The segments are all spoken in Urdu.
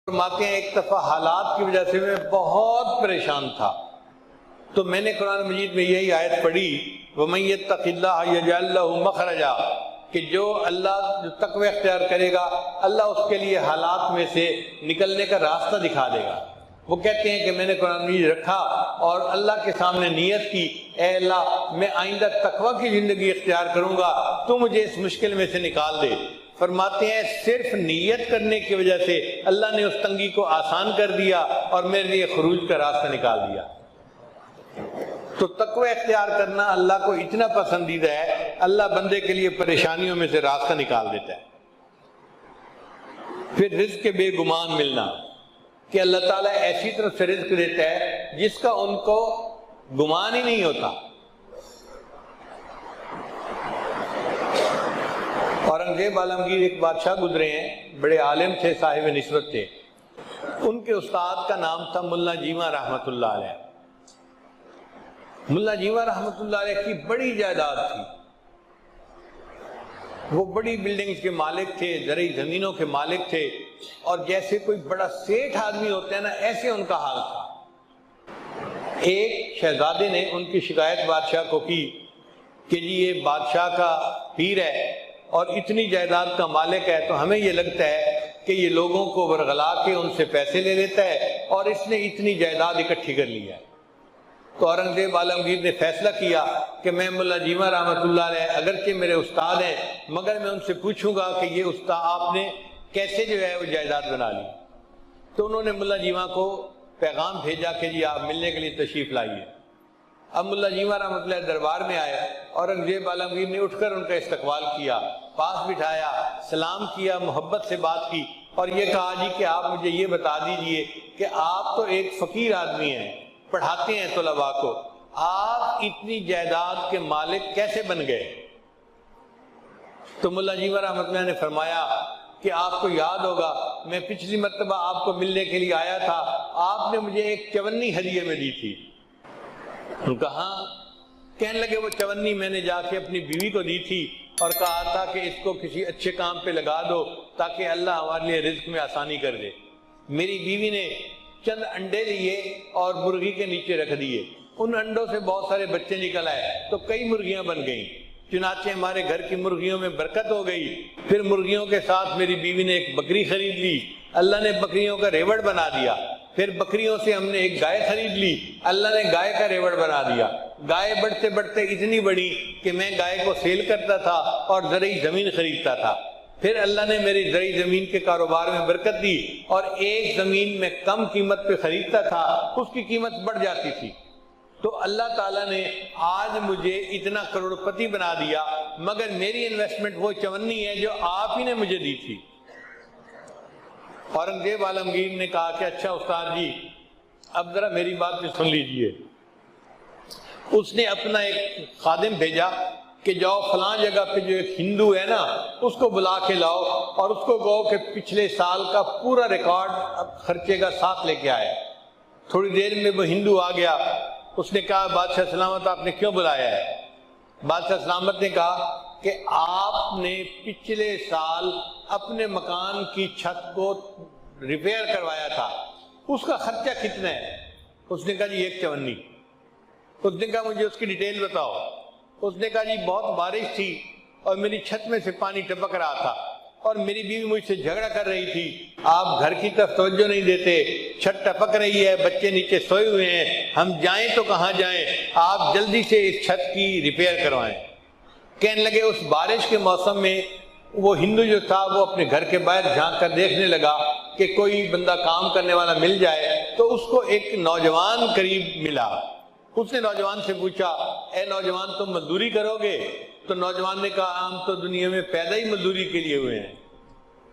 فرماتے ہیں ایک دفعہ حالات کی وجہ سے میں بہت پریشان تھا، تو میں نے قرآن مجید میں یہی آیت پڑھی وَمَن يَتَّقِ اللَّهَ يَجْعَل لَّهُ مَخْرَجًا، کہ جو تقوی اختیار کرے گا اللہ اس کے لیے حالات میں سے نکلنے کا راستہ دکھا دے گا۔ وہ کہتے ہیں کہ میں نے قرآن مجید رکھا اور اللہ کے سامنے نیت کی، اے اللہ میں آئندہ تقوی کی زندگی اختیار کروں گا، تو مجھے اس مشکل میں سے نکال دے۔ فرماتے ہیں صرف نیت کرنے کی وجہ سے اللہ نے اس تنگی کو آسان کر دیا اور میرے لیے خروج کا راستہ نکال دیا۔ تو تقوی اختیار کرنا اللہ کو اتنا پسندیدہ ہے، اللہ بندے کے لیے پریشانیوں میں سے راستہ نکال دیتا ہے۔ پھر رزق کے بے گمان ملنا، کہ اللہ تعالیٰ ایسی طرف سے رزق دیتا ہے جس کا ان کو گمان ہی نہیں ہوتا۔ اورنگزیب عالمگیر ایک بادشاہ گزرے ہیں، بڑے عالم تھے، صاحب نسبت تھے۔ ان کے استاد کا نام تھا ملا جیواں رحمۃ اللہ علیہ۔ ملا جیواں رحمۃ اللہ علیہ کی بڑی جائیداد تھی، وہ بڑی بلڈنگز کے مالک تھے، زرعی زمینوں کے مالک تھے، اور جیسے کوئی بڑا سیٹھ آدمی ہوتا ہے نا، ایسے ان کا حال تھا۔ ایک شہزادے نے ان کی شکایت بادشاہ کو کی کہ جی یہ بادشاہ کا پیر ہے اور اتنی جائیداد کا مالک ہے، تو ہمیں یہ لگتا ہے کہ یہ لوگوں کو ورغلا کے ان سے پیسے لے لیتا ہے اور اس نے اتنی جائیداد اکٹھی کر لی ہے۔ تو اورنگزیب عالمگیر نے فیصلہ کیا کہ میں ملا جیواں رحمۃ اللہ علیہ اگرچہ میرے استاد ہیں، مگر میں ان سے پوچھوں گا کہ یہ استاد آپ نے کیسے جو ہے وہ جائیداد بنا لی۔ تو انہوں نے ملا جیواں کو پیغام بھیجا کہ جی آپ ملنے کے لیے تشریف لائیے۔ اب ملا جیواں رحمۃ اللہ دربار میں آئے، اورنگزیب عالمگیر نے اٹھ کر ان کا استقبال کیا، پاس بٹھایا، سلام کیا، محبت سے بات کی، اور یہ کہا جی کہ آپ مجھے یہ بتا دیجئے کہ آپ تو ایک فقیر آدمی ہیں، پڑھاتے ہیں طلباء کو، آپ اتنی جائیداد کے مالک کیسے بن گئے؟ تو ملا جیواں رحمۃ اللہ نے فرمایا کہ آپ کو یاد ہوگا میں پچھلی مرتبہ آپ کو ملنے کے لیے آیا تھا، آپ نے مجھے ایک چونی ہدیے میں دی تھی۔ ان کا ہاں۔ کہنے لگے وہ چونی میں نے جا کے اپنی بیوی کو دی تھی اور کہا تھا کہ اس کو کسی اچھے کام پہ لگا دو تاکہ اللہ ہمارے لیے رزق میں آسانی کر دے۔ میری بیوی نے چند انڈے لیے اور مرغی کے نیچے رکھ دیے، ان انڈوں سے بہت سارے بچے نکل آئے تو کئی مرغیاں بن گئیں، چنانچہ ہمارے گھر کی مرغیوں میں برکت ہو گئی۔ پھر مرغیوں کے ساتھ میری بیوی نے ایک بکری خرید لی، اللہ نے بکریوں کا ریوڑ بنا دیا۔ پھر بکریوں سے ہم نے ایک گائے خرید لی، اللہ نے گائے کا ریوڑ بنا دیا۔ گائے بڑھتے بڑھتے اتنی بڑی کہ میں گائے کو سیل کرتا تھا اور زرعی زمین خریدتا تھا۔ پھر اللہ نے میری زرعی زمین کے کاروبار میں برکت دی، اور ایک زمین میں کم قیمت پہ خریدتا تھا، اس کی قیمت بڑھ جاتی تھی۔ تو اللہ تعالیٰ نے آج مجھے اتنا کروڑ پتی بنا دیا، مگر میری انویسٹمنٹ وہ چونی ہے جو آپ ہی نے مجھے دی تھی۔ اورنگزیب عالمگیر نے کہا کہ اچھا استاد جی اب ذرا میری بات بھی سن لیجئے۔ اس نے اپنا ایک خادم بھیجا کہ جاؤ فلاں جگہ پہ جو ایک ہندو ہے نا اس کو بلا کے لاؤ اور اس کو کہو کہ پچھلے سال کا پورا ریکارڈ خرچے کا ساتھ لے کے آئے۔ تھوڑی دیر میں وہ ہندو آ گیا، اس نے کہا بادشاہ سلامت آپ نے کیوں بلایا ہے؟ بادشاہ سلامت نے کہا کہ آپ نے پچھلے سال اپنے مکان کی چھت کو ریپیئر کروایا تھا، اس کا خرچہ کتنا ہے؟ اس نے کہا جی ایک چونی۔ اس نے کہا مجھے اس کی ڈیٹیل بتاؤ۔ اس نے کہا جی بہت بارش تھی اور میری چھت میں سے پانی ٹپک رہا تھا اور میری بیوی مجھ سے جھگڑا کر رہی تھی، آپ گھر کی طرف توجہ نہیں دیتے، چھت ٹپک رہی ہے، بچے نیچے سوئے ہوئے ہیں، ہم جائیں تو کہاں جائیں، آپ جلدی سے اس چھت کی ریپیئر کروائیں۔ کہنے لگے اس بارش کے موسم میں وہ ہندو جو تھا وہ اپنے گھر کے باہر جھانک کر دیکھنے لگا کہ کوئی بندہ کام کرنے والا مل جائے، تو اس کو ایک نوجوان قریب ملا۔ اس نے نوجوان سے پوچھا اے نوجوان تم مزدوری کرو گے؟ تو نوجوان نے کہا ہم تو دنیا میں پیدا ہی مزدوری کے لیے ہوئے ہیں،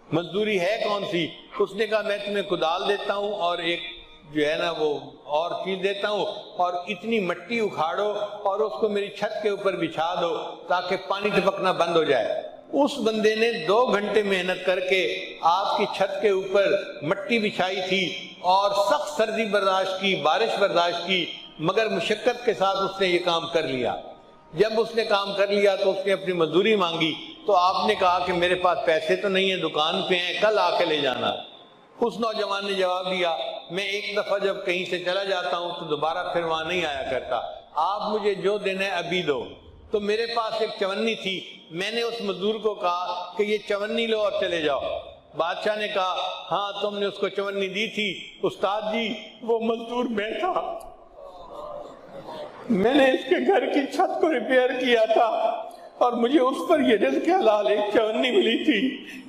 مزدوری ہے کون سی؟ اس نے کہا میں تمہیں کدال دیتا ہوں اور ایک جو ہے نا وہ اور چیز دیتا ہوں، اور اتنی مٹی اکھاڑو اور اس کو میری چھت کے اوپر بچھا دو تاکہ پانی ٹپکنا بند ہو جائے۔ اس بندے نے 2 گھنٹے محنت کر کے آپ کی چھت کے اوپر مٹی بچھائی تھی اور سخت سردی برداشت کی، بارش برداشت کی، مگر مشقت کے ساتھ اس نے یہ کام کر لیا۔ جب اس نے کام کر لیا تو اس نے اپنی مزدوری مانگی، تو آپ نے کہا کہ میرے پاس پیسے تو نہیں ہیں، دکان پہ ہیں، کل آ کے لے جانا۔ اس نوجوان نے جواب دیا میں ایک دفعہ جب کہیں سے چلا جاتا ہوں تو دوبارہ پھر وہاں نہیں آیا کرتا، آپ مجھے جو دینا ہے ابھی دو۔ تو میرے پاس ایک چونی تھی، میں نے اس مزدور کو کہا کہ یہ چونی لو اور چلے جاؤ۔ بادشاہ نے کہا ہاں تم نے اس کو چونی دی تھی، استاد جی وہ مزدور میں تھا، میں نے اس کے گھر کی چھت کو ریپیئر کیا تھا اور مجھے اس پر یہ رزق حلال ایک چونی ملی تھی۔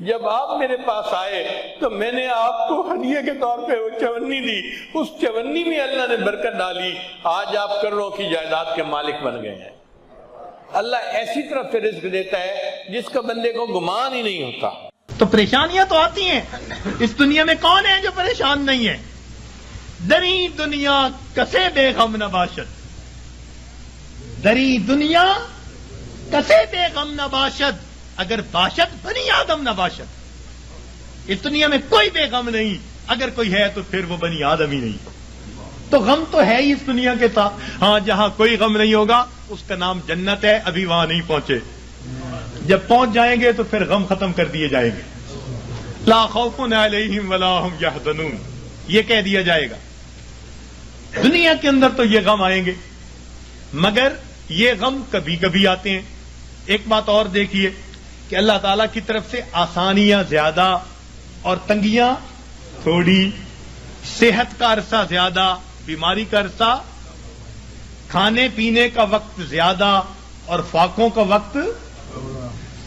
جب آپ میرے پاس آئے تو میں نے آپ کو ہدیے کے طور پہ وہ چونی دی، اس چونی میں اللہ نے برکت ڈالی، آج آپ کروڑوں کی جائیداد کے مالک بن گئے ہیں۔ اللہ ایسی طرف سے رزق دیتا ہے جس کا بندے کو گمان ہی نہیں ہوتا۔ تو پریشانیاں تو آتی ہیں، اس دنیا میں کون ہے جو پریشان نہیں ہے؟ دری دنیا کسے بے غم نہ باشد، دری دنیا کسے بے غم نہ باشد، اگر باشد بنی آدم نہ باشد۔ اس دنیا میں کوئی بے غم نہیں، اگر کوئی ہے تو پھر وہ بنی آدم ہی نہیں۔ تو غم تو ہے ہی اس دنیا کے ساتھ، ہاں جہاں کوئی غم نہیں ہوگا اس کا نام جنت ہے، ابھی وہاں نہیں پہنچے، جب پہنچ جائیں گے تو پھر غم ختم کر دیے جائیں گے۔ لا خوف علیہم ولا ہم یحزنون، یہ کہہ دیا جائے گا۔ دنیا کے اندر تو یہ غم آئیں گے، مگر یہ غم کبھی کبھی آتے ہیں۔ ایک بات اور دیکھیے کہ اللہ تعالیٰ کی طرف سے آسانیاں زیادہ اور تنگیاں تھوڑی، صحت کا عرصہ زیادہ، بیماری کا عرصہ، کھانے پینے کا وقت زیادہ اور فاقوں کا وقت،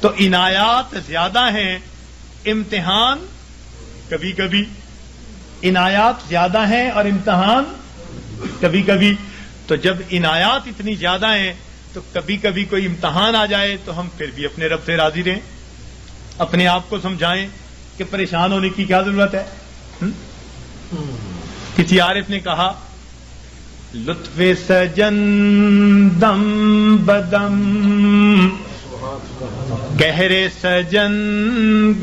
تو عنایات زیادہ ہیں، امتحان کبھی کبھی، عنایات زیادہ ہیں اور امتحان کبھی کبھی۔ تو جب عنایات اتنی زیادہ ہیں تو کبھی کبھی کوئی امتحان آ جائے تو ہم پھر بھی اپنے رب سے راضی رہیں، اپنے آپ کو سمجھائیں کہ پریشان ہونے کی کیا ضرورت ہے۔ کسی عارف نے کہا لطف سجن دم بدم، گہرے سجن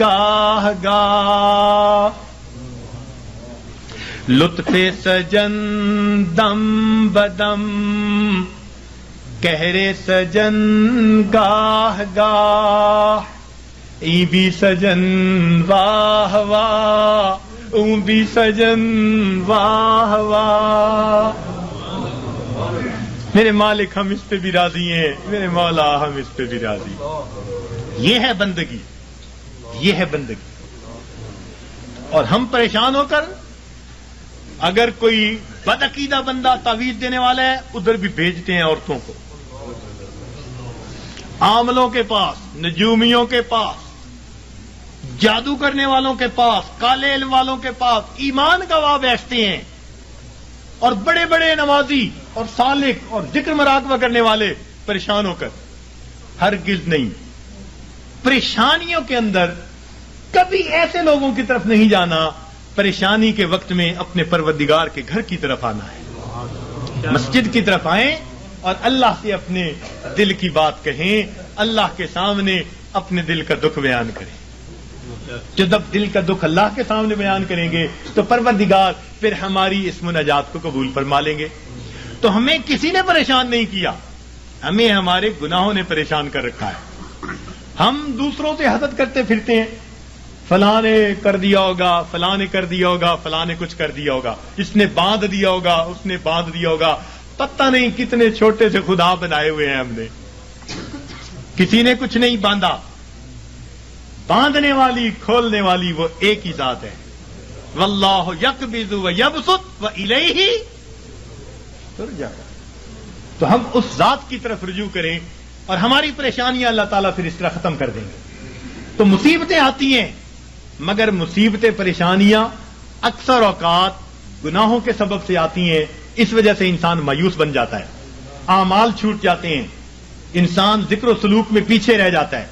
گاہ گاہ، لطف سجن دم بدم، گہرے سجن گاہ گاہ، ای بھی سجن واہ واہ، اون بھی سجن واہ واہ۔ میرے مالک ہم اس پہ بھی راضی ہیں، میرے مولا ہم اس پہ بھی راضی ہیں۔ یہ ہے بندگی، یہ ہے بندگی۔ اور ہم پریشان ہو کر، اگر کوئی بدعقیدہ بندہ تعویذ دینے والا ہے ادھر بھی بھیجتے ہیں عورتوں کو، عاملوں کے پاس، نجومیوں کے پاس، جادو کرنے والوں کے پاس، کالے علم والوں کے پاس، ایمان گواہ بیٹھتے ہیں، اور بڑے بڑے نمازی اور سالک اور ذکر مراقبہ کرنے والے پریشان ہو کر۔ ہرگز نہیں، پریشانیوں کے اندر کبھی ایسے لوگوں کی طرف نہیں جانا، پریشانی کے وقت میں اپنے پروردگار کے گھر کی طرف آنا ہے، مسجد کی طرف آئیں اور اللہ سے اپنے دل کی بات کہیں، اللہ کے سامنے اپنے دل کا دکھ بیان کریں۔ جب دل کا دکھ اللہ کے سامنے بیان کریں گے تو پروردگار پھر ہماری اس مناجات کو قبول فرما لیں گے۔ تو ہمیں کسی نے پریشان نہیں کیا، ہمیں ہمارے گناہوں نے پریشان کر رکھا ہے۔ ہم دوسروں سے حسد کرتے پھرتے ہیں، فلاں نے کر دیا ہوگا، فلاں نے کر دیا ہوگا، فلاں نے کچھ کر دیا ہوگا، اس نے باندھ دیا ہوگا، اس نے باندھ دیا ہوگا، پتہ نہیں کتنے چھوٹے سے خدا بنائے ہوئے ہیں ہم نے، کسی نے کچھ نہیں باندھا۔ باندھنے والی کھولنے والی وہ ایک ہی ذات ہے، واللہ یقبض و یبسط و الیہ ترجع۔ تو ہم اس ذات کی طرف رجوع کریں اور ہماری پریشانیاں اللہ تعالیٰ پھر اس طرح ختم کر دیں گے۔ تو مصیبتیں آتی ہیں، مگر مصیبتیں، پریشانیاں اکثر اوقات گناہوں کے سبب سے آتی ہیں، اس وجہ سے انسان مایوس بن جاتا ہے، اعمال چھوٹ جاتے ہیں، انسان ذکر و سلوک میں پیچھے رہ جاتا ہے۔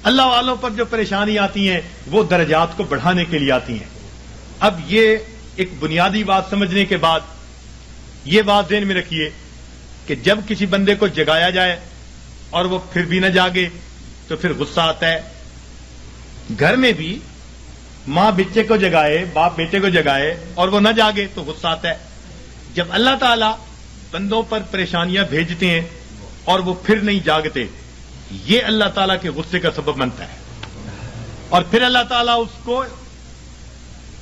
اللہ والوں پر جو پریشانی آتی ہیں وہ درجات کو بڑھانے کے لیے آتی ہیں۔ اب یہ ایک بنیادی بات سمجھنے کے بعد یہ بات ذہن میں رکھیے کہ جب کسی بندے کو جگایا جائے اور وہ پھر بھی نہ جاگے تو پھر غصہ آتا ہے۔ گھر میں بھی ماں بچے کو جگائے، باپ بیٹے کو جگائے اور وہ نہ جاگے تو غصہ آتا ہے۔ جب اللہ تعالیٰ بندوں پر پریشانیاں بھیجتے ہیں اور وہ پھر نہیں جاگتے، یہ اللہ تعالیٰ کے غصے کا سبب بنتا ہے، اور پھر اللہ تعالیٰ اس کو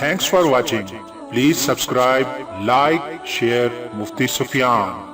Thanks for watching. Please subscribe, like, share Mufti Sufyan.